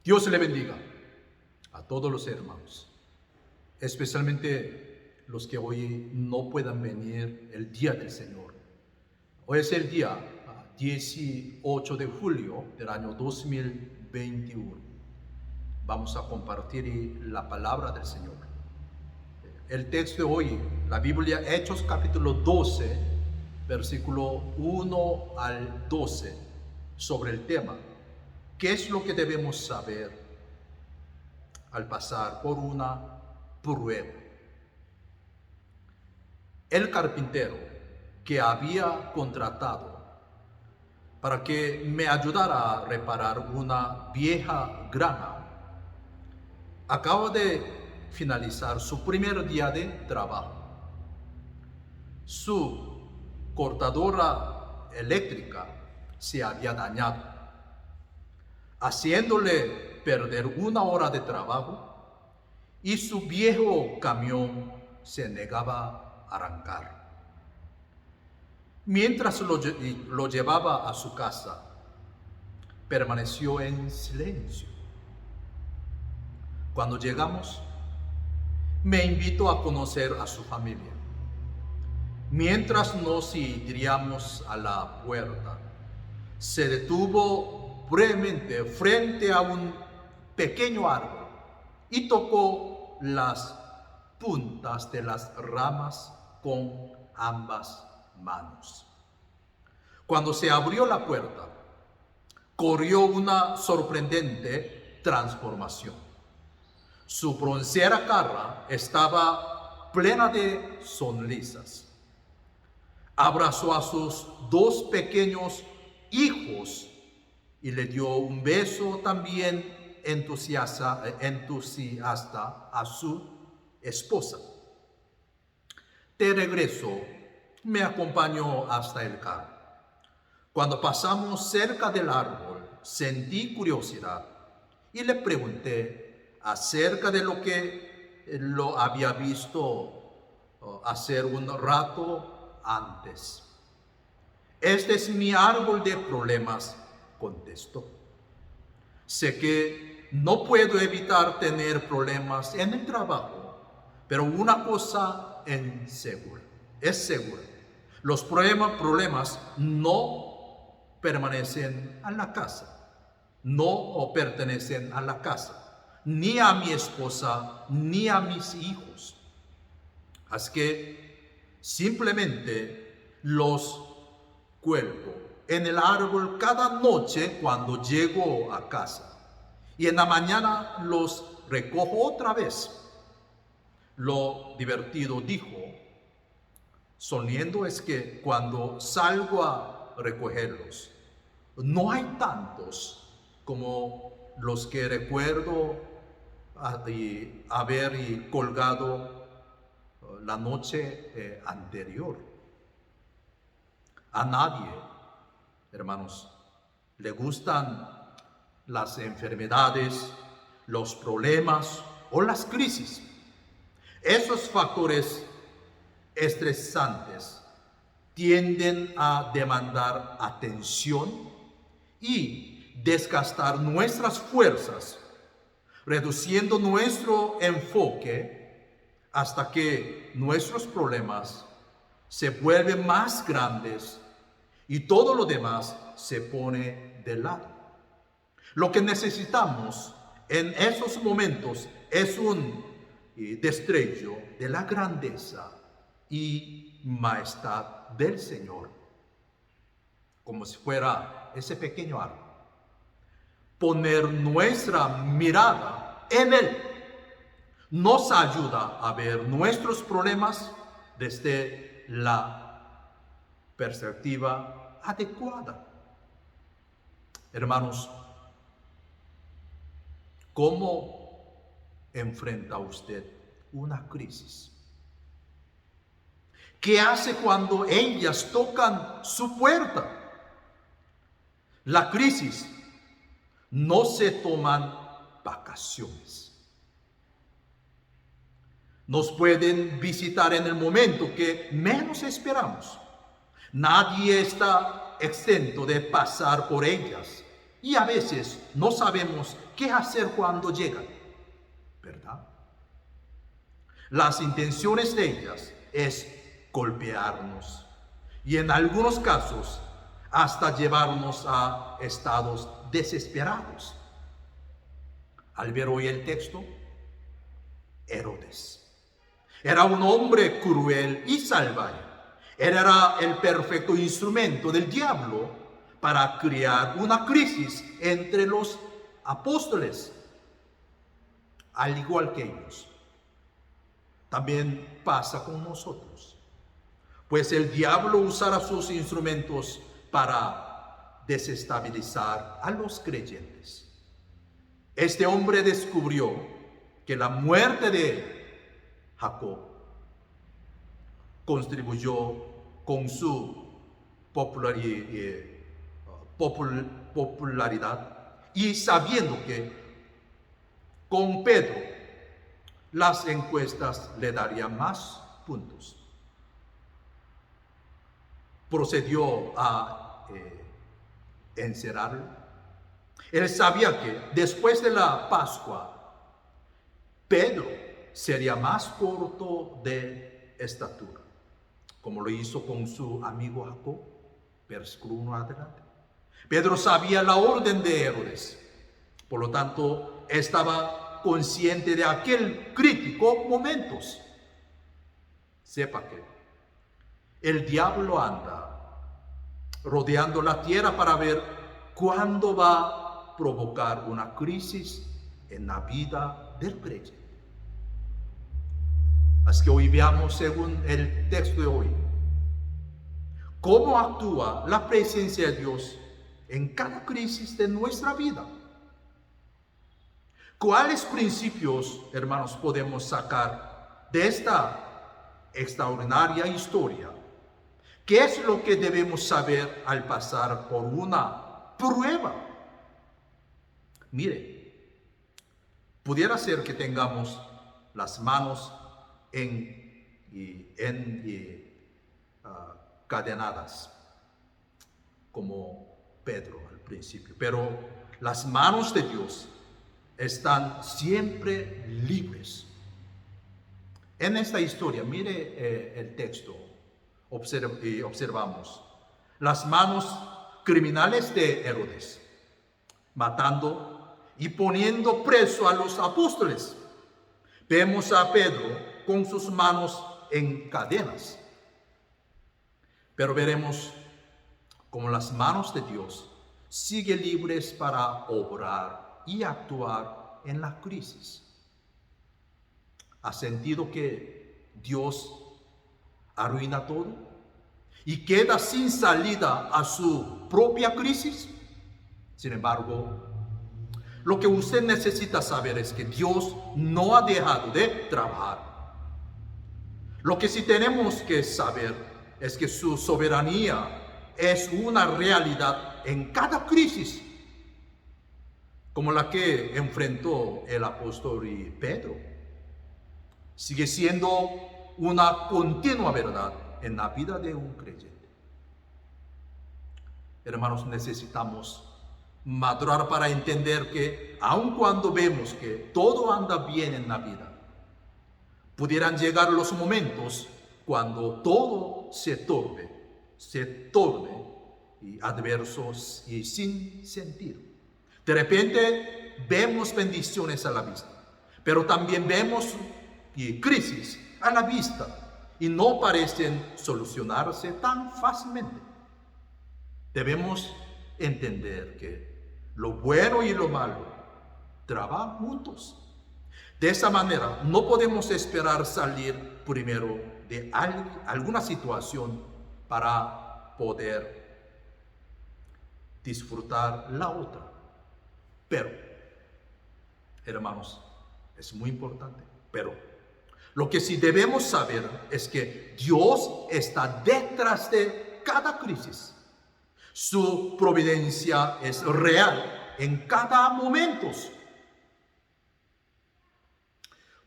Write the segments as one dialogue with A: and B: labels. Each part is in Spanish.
A: Dios le bendiga a todos los hermanos, especialmente los que hoy no puedan venir el día del Señor. Hoy es el día 18 de julio del año 2021. Vamos a compartir la palabra del Señor. El texto de hoy, la Biblia, Hechos capítulo 12, versículo 1 al 12, sobre el tema: ¿qué es lo que debemos saber al pasar por una prueba? El carpintero que había contratado para que me ayudara a reparar una vieja granja acaba de finalizar su primer día de trabajo. Su cortadora eléctrica se había dañado, haciéndole perder una hora de trabajo, y su viejo camión se negaba a arrancar. Mientras lo llevaba a su casa, permaneció en silencio. Cuando llegamos, me invitó a conocer a su familia. Mientras nos diríamos a la puerta, se detuvo brevemente frente a un pequeño árbol y tocó las puntas de las ramas con ambas manos. Cuando se abrió la puerta, corrió una sorprendente transformación. Su bronceada cara estaba plena de sonrisas. Abrazó a sus dos pequeños hijos y le dio un beso también entusiasta a su esposa. De regreso, me acompañó hasta el carro. Cuando pasamos cerca del árbol, sentí curiosidad y le pregunté acerca de lo que lo había visto hacer un rato antes. Este es mi árbol de problemas, contestó. Sé que no puedo evitar tener problemas en el trabajo, pero una cosa es segura. Los problemas no permanecen a la casa, no pertenecen a la casa, ni a mi esposa, ni a mis hijos. Así que simplemente los cuelgo en el árbol cada noche cuando llego a casa, y en la mañana los recojo otra vez. Lo divertido, dijo, sonriendo, es que cuando salgo a recogerlos, no hay tantos como los que recuerdo haber colgado la noche anterior. A nadie, hermanos, le gustan las enfermedades, los problemas o las crisis. Esos factores estresantes tienden a demandar atención y desgastar nuestras fuerzas, reduciendo nuestro enfoque hasta que nuestros problemas se vuelven más grandes y todo lo demás se pone de lado. Lo que necesitamos en esos momentos es un destello de la grandeza y majestad del Señor, como si fuera ese pequeño árbol. Poner nuestra mirada en Él nos ayuda a ver nuestros problemas desde la perspectiva adecuada. Hermanos, ¿cómo enfrenta usted una crisis? ¿Qué hace cuando ellas tocan su puerta? La crisis no se toman vacaciones. Nos pueden visitar en el momento que menos esperamos. Nadie está exento de pasar por ellas. y a veces no sabemos qué hacer cuando llegan, ¿verdad? Las intenciones de ellas es golpearnos y en algunos casos hasta llevarnos a estados desesperados. Al ver hoy el texto, Herodes era un hombre cruel y salvaje. Él era el perfecto instrumento del diablo para crear una crisis entre los apóstoles, al igual que ellos. También pasa con nosotros, pues el diablo usará sus instrumentos para desestabilizar a los creyentes. Este hombre descubrió que la muerte de Jacob contribuyó con su popularidad y sabiendo que con Pedro las encuestas le darían más puntos, procedió a encerrarlo. Él sabía que después de la Pascua, Pedro sería más corto de estatura, como lo hizo con su amigo Jacob. Versículo 1 adelante. Pedro sabía la orden de Herodes, por lo tanto estaba consciente de aquel crítico momentos. Sepa que el diablo anda rodeando la tierra para ver cuándo va a provocar una crisis en la vida del creyente. Así que hoy veamos, según el texto de hoy, cómo actúa la presencia de Dios en cada crisis de nuestra vida. ¿Cuáles principios, hermanos, podemos sacar de esta extraordinaria historia? ¿Qué es lo que debemos saber al pasar por una prueba? Mire, pudiera ser que tengamos las manos encadenadas, como Pedro al principio, pero las manos de Dios están siempre libres. En esta historia, mire el texto, observamos las manos criminales de Herodes, matando y poniendo preso a los apóstoles. Vemos a Pedro con sus manos en cadenas, pero veremos cómo las manos de Dios siguen libres para obrar y actuar en la crisis. ¿Ha sentido que Dios arruina todo y queda sin salida a su propia crisis? Sin embargo, lo que usted necesita saber es que Dios no ha dejado de trabajar. Lo que sí tenemos que saber es que su soberanía es una realidad en cada crisis, como la que enfrentó el apóstol Pedro. Sigue siendo una continua verdad en la vida de un creyente. Hermanos, necesitamos madurar para entender que aun cuando vemos que todo anda bien en la vida, pudieran llegar los momentos cuando todo se torne adverso y sin sentido. De repente vemos bendiciones a la vista, pero también vemos crisis a la vista y no parecen solucionarse tan fácilmente. Debemos entender que lo bueno y lo malo trabajan juntos. De esa manera, no podemos esperar salir primero de alguna situación para poder disfrutar la otra. Pero, hermanos, es muy importante, pero lo que sí debemos saber es que Dios está detrás de cada crisis. Su providencia es real en cada momento.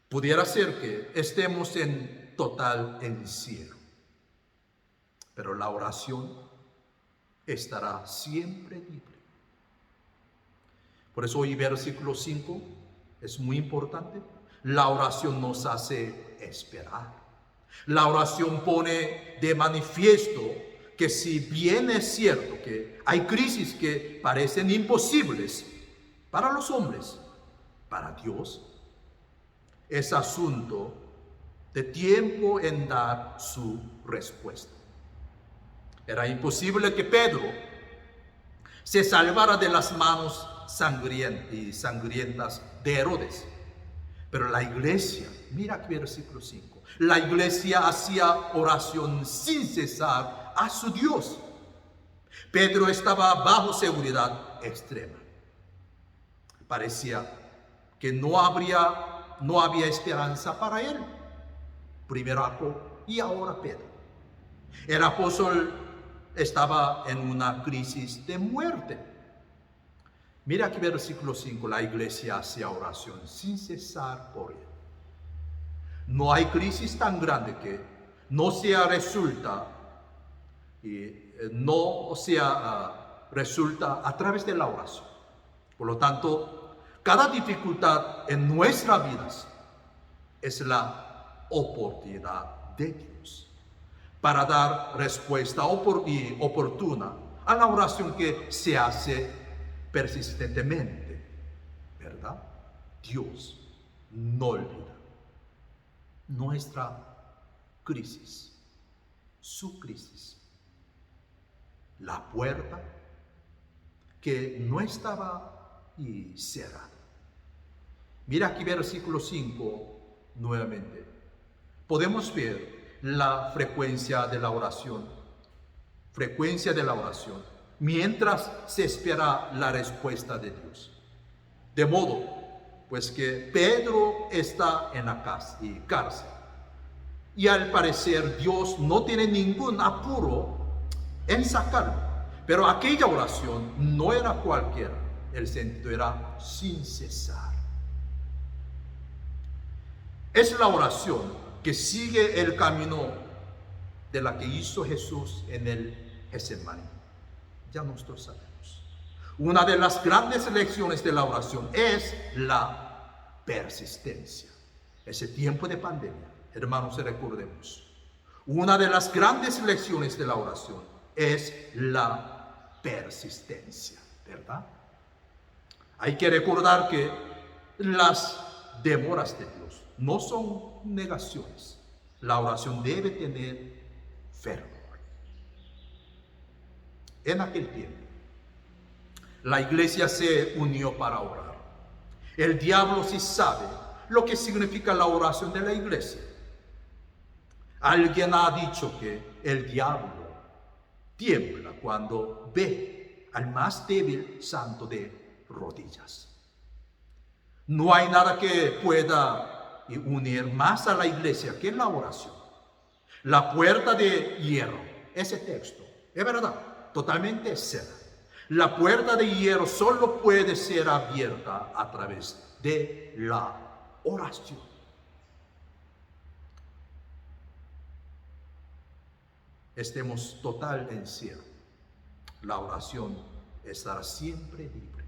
A: Pudiera ser que estemos en total encierro, pero la oración estará siempre libre. Por eso hoy versículo 5 es muy importante. La oración nos hace esperar. La oración pone de manifiesto que si bien es cierto que hay crisis que parecen imposibles para los hombres, para Dios es asunto de tiempo en dar su respuesta. Era imposible que Pedro se salvara de las manos sangrientas de Herodes. Pero la iglesia, mira aquí versículo 5, la iglesia hacía oración sin cesar a su Dios. Pedro estaba bajo seguridad extrema. Parecía que no había esperanza para él. Primero Jacob y ahora Pedro. El apóstol estaba en una crisis de muerte. Mira aquí versículo 5, la iglesia hacía oración sin cesar por él. No hay crisis tan grande que no sea resulta a través de la oración. Por lo tanto, cada dificultad en nuestras vidas es la oportunidad de Dios para dar respuesta oportuna a la oración que se hace persistentemente, ¿verdad? Dios no olvida nuestra crisis, su crisis, la puerta que no estaba cerrada. Mira aquí versículo 5 nuevamente. Podemos ver la frecuencia de la oración mientras se espera la respuesta de Dios. De modo, pues que Pedro está en la cárcel. Y al parecer Dios no tiene ningún apuro en sacarlo. Pero aquella oración no era cualquiera. El sentido era sin cesar. Es la oración que sigue el camino de la que hizo Jesús en el Getsemaní. Ya nosotros sabemos. Una de las grandes lecciones de la oración es la persistencia. Ese tiempo de pandemia, hermanos, recordemos. Una de las grandes lecciones de la oración es la persistencia, ¿verdad? Hay que recordar que las demoras de Dios no son negaciones. La oración debe tener fervor. En aquel tiempo, la iglesia se unió para orar. El diablo sí sabe lo que significa la oración de la iglesia. Alguien ha dicho que el diablo tiembla cuando ve al más débil santo de rodillas. No hay nada que pueda unir más a la iglesia que la oración. La puerta de hierro, ese texto, es verdad, totalmente cerrada. La puerta de hierro solo puede ser abierta a través de la oración. Estemos total encierro. La oración estará siempre libre.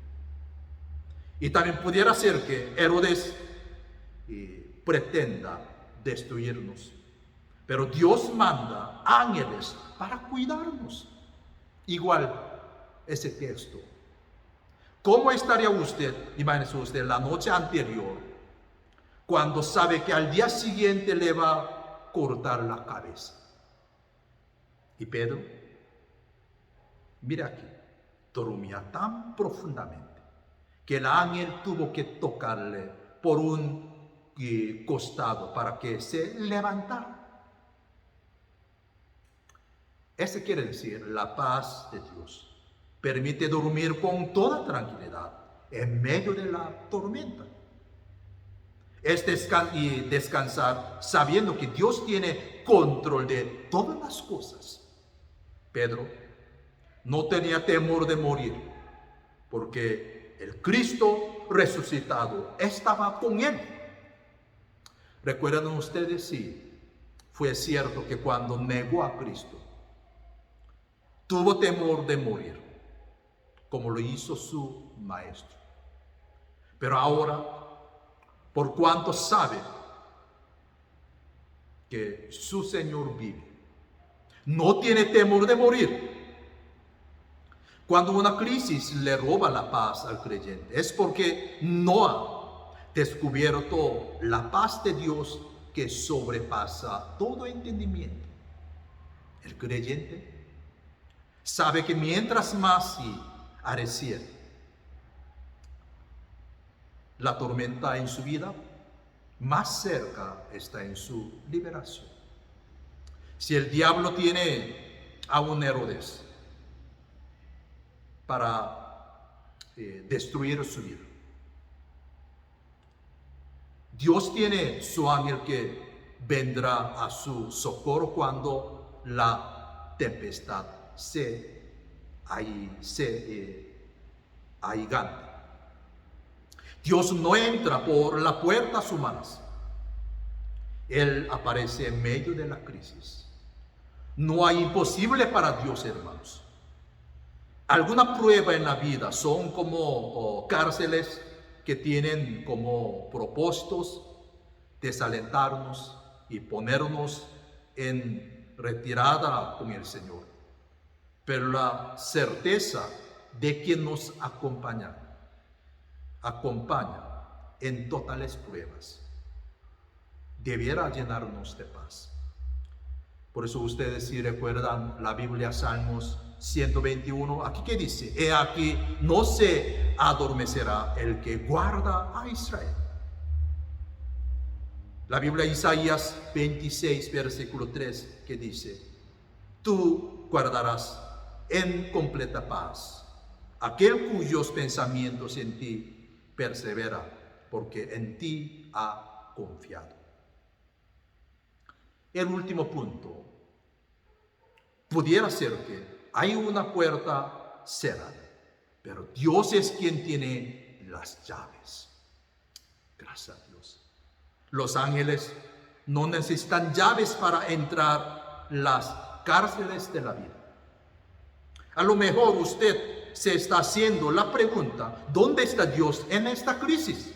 A: Y también pudiera ser que Herodes pretenda destruirnos. Pero Dios manda ángeles para cuidarnos. Igual ese texto. ¿Cómo estaría usted, imagínese usted, la noche anterior, cuando sabe que al día siguiente le va a cortar la cabeza? Y Pedro, mira aquí, dormía tan profundamente que el ángel tuvo que tocarle por un costado para que se levantara. Ese quiere decir la paz de Dios. Permite dormir con toda tranquilidad en medio de la tormenta. Es descansar sabiendo que Dios tiene control de todas las cosas. Pedro no tenía temor de morir porque el Cristo resucitado estaba con él. ¿Recuerdan ustedes? Sí, fue cierto que cuando negó a Cristo, tuvo temor de morir, como lo hizo su maestro. Pero ahora, por cuanto sabe que su Señor vive, no tiene temor de morir. Cuando una crisis le roba la paz al creyente, es porque no ha descubierto la paz de Dios que sobrepasa todo entendimiento. El creyente sabe que mientras más arreciera la tormenta en su vida, más cerca está en su liberación. Si el diablo tiene a un Herodes para destruir su vida, Dios tiene su ángel que vendrá a su socorro cuando la tempestad se ahigante. Dios no entra por las puertas humanas. Él aparece en medio de la crisis. No hay imposible para Dios, hermanos. Alguna prueba en la vida son como cárceles que tienen como propósitos desalentarnos y ponernos en retirada con el Señor. Pero la certeza de que nos acompaña en totales pruebas, debiera llenarnos de paz. Por eso ustedes, si recuerdan la Biblia, Salmos 121, aquí que dice: he aquí, no se adormecerá el que guarda a Israel. La Biblia, Isaías 26, versículo 3, que dice: tú guardarás en completa paz aquel cuyos pensamientos en ti persevera, porque en ti ha confiado. El último punto pudiera ser que hay una puerta cerrada, pero Dios es quien tiene las llaves. Gracias a Dios. Los ángeles no necesitan llaves para entrar las cárceles de la vida. A lo mejor usted se está haciendo la pregunta: ¿dónde está Dios en esta crisis?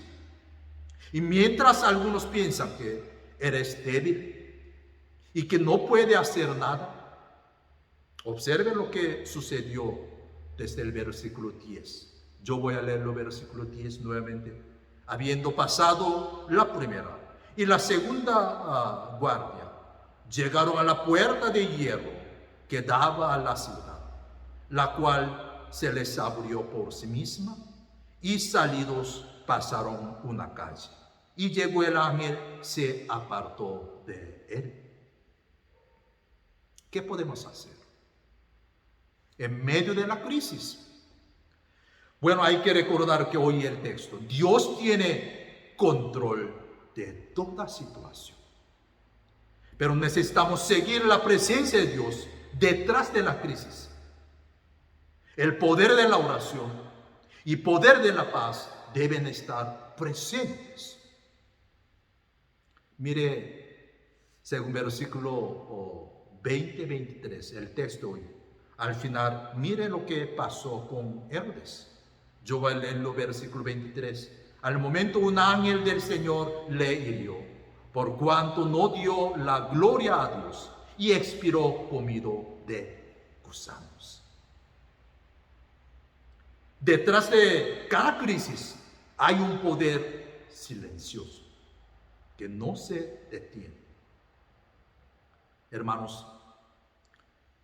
A: Y mientras algunos piensan que eres débil y que no puede hacer nada, observe lo que sucedió desde el versículo 10. Yo voy a leer el versículo 10 nuevamente. Habiendo pasado la primera y la segunda guardia, llegaron a la puerta de hierro que daba a la ciudad, la cual se les abrió por sí misma, y salidos pasaron una calle, y llegó el ángel, se apartó de él. ¿Qué podemos hacer en medio de la crisis? Bueno, hay que recordar que hoy el texto: Dios tiene control de toda situación. Pero necesitamos seguir la presencia de Dios detrás de la crisis. El poder de la oración y poder de la paz deben estar presentes. Mire, según versículo 20-23, el texto hoy, al final, mire lo que pasó con Herodes. Yo voy a leer el versículo 23. Al momento un ángel del Señor le hirió, por cuanto no dio la gloria a Dios, y expiró comido de gusanos. Detrás de cada crisis hay un poder silencioso que no se detiene. Hermanos,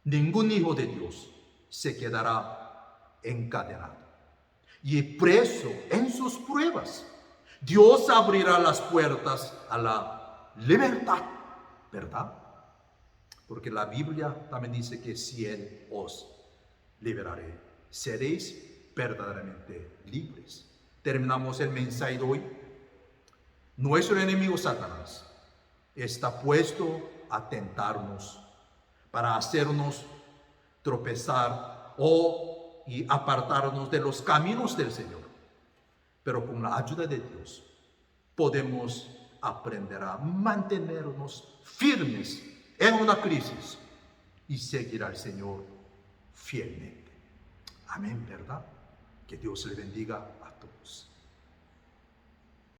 A: ningún hijo de Dios se quedará encadenado y preso en sus pruebas. Dios abrirá las puertas a la libertad, ¿verdad? Porque la Biblia también dice que si Él os liberaré, seréis verdaderamente libres. Terminamos el mensaje de hoy. Nuestro enemigo Satanás está puesto a tentarnos para hacernos tropezar y apartarnos de los caminos del Señor. Pero con la ayuda de Dios podemos aprender a mantenernos firmes en una crisis y seguir al Señor fielmente. Amén, ¿verdad? Que Dios le bendiga a todos.